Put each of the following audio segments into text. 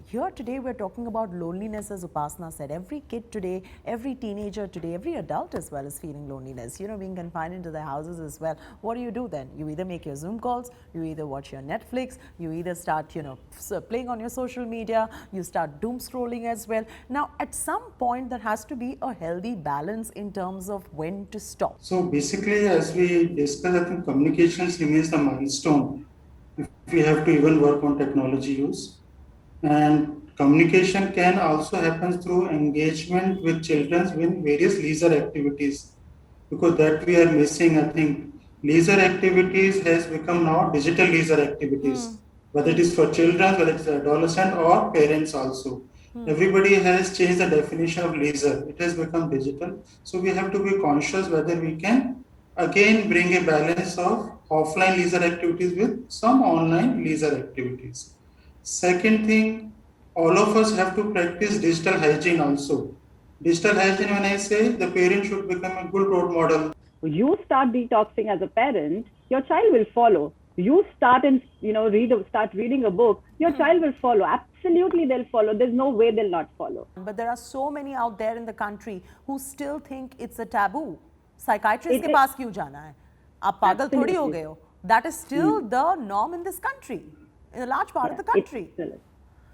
here today we're talking about loneliness, as Upasana said. Every kid today, every teenager today, every adult as well is feeling loneliness, being confined into their houses as well. What do you do then? You either make your Zoom calls, you either watch your Netflix, you either start, playing on your social media, you start doom scrolling as well. Now, at some point, there has to be a healthy balance in terms of when to stop. So basically, as we discussed, I think communications remains the milestone if we have to even work on technology use. And communication can also happen through engagement with children with various leisure activities, because that we are missing. I think leisure activities has become now digital leisure activities, whether it is for children, whether it's adolescent or parents also. Everybody has changed the definition of leisure. It has become digital. So we have to be conscious whether we can again bring a balance of offline leisure activities with some online leisure activities. Second thing, all of us have to practice digital hygiene also. Digital hygiene, when I say, the parent should become a good role model. You start detoxing as a parent, your child will follow. You start and start reading a book, your child will follow. Absolutely, they'll follow. There's no way they'll not follow. But there are so many out there in the country who still think it's a taboo. Psychiatrist के पास क्यों जाना है? आप पागल थोड़ी हो गए हो? That is still the norm in this country, in a large part of the country.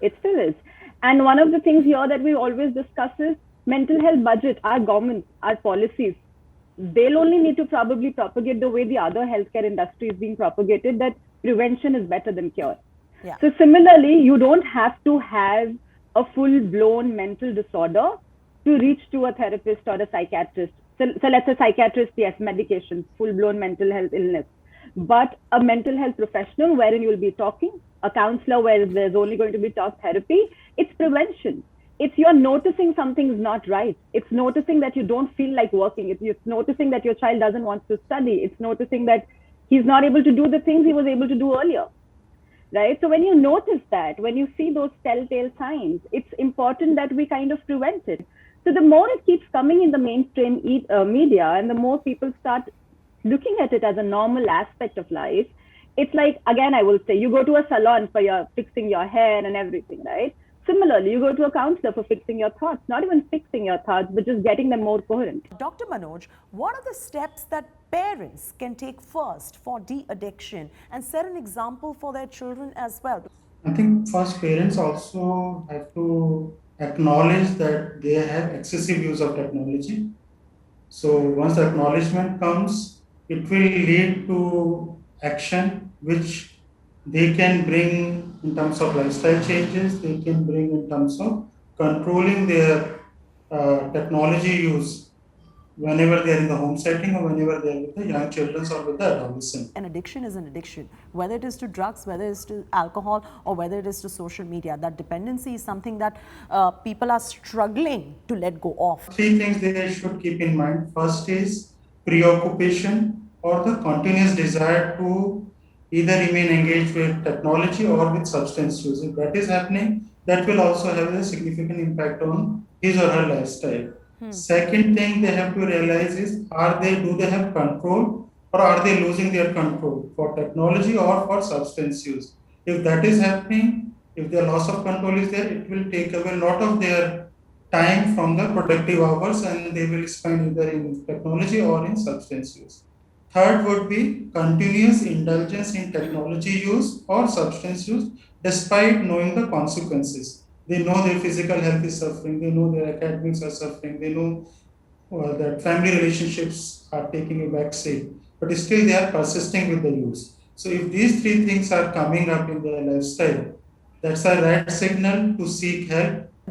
It still is. And one of the things here that we always discuss is mental health budget. Our government, our policies, they'll only need to probably propagate the way the other healthcare industry is being propagated, that prevention is better than cure. Yeah. So similarly, you don't have to have a full-blown mental disorder to reach to a therapist or a psychiatrist. So let's say psychiatrist, yes, medication, full-blown mental health illness. But a mental health professional wherein you'll be talking, a counselor where there's only going to be talk therapy, it's prevention. It's you're noticing something's not right. It's noticing that you don't feel like working. It's noticing that your child doesn't want to study. It's noticing that he's not able to do the things he was able to do earlier. Right? So when you notice that, when you see those telltale signs, it's important that we kind of prevent it. So the more it keeps coming in the mainstream media and the more people start looking at it as a normal aspect of life, it's like, again, I will say, you go to a salon for fixing your hair and everything, right? Similarly, you go to a counselor for fixing your thoughts, not even fixing your thoughts, but just getting them more coherent. Dr. Manoj, what are the steps that parents can take first for de-addiction and set an example for their children as well? I think first parents also have to acknowledge that they have excessive use of technology. So once the acknowledgement comes, it will lead to action which they can bring in terms of lifestyle changes, they can bring in terms of controlling their technology use whenever they are in the home setting or whenever they are with the young children or with the adolescent. An addiction is an addiction, whether it is to drugs, whether it is to alcohol, or whether it is to social media. That dependency is something that people are struggling to let go of. Three things they should keep in mind. First is preoccupation or the continuous desire to either remain engaged with technology or with substance use. If that is happening, that will also have a significant impact on his or her lifestyle. Second thing they have to realize is, do they have control or are they losing their control for technology or for substance use? If that is happening, if their loss of control is there, it will take away a lot of their time from the productive hours and they will spend either in technology or in substance use. Third would be continuous indulgence in technology use or substance use despite knowing the consequences. They know their physical health is suffering, they know their academics are suffering, they know that family relationships are taking a backseat, but still they are persisting with the use. So if these three things are coming up in their lifestyle, that's a right signal to seek help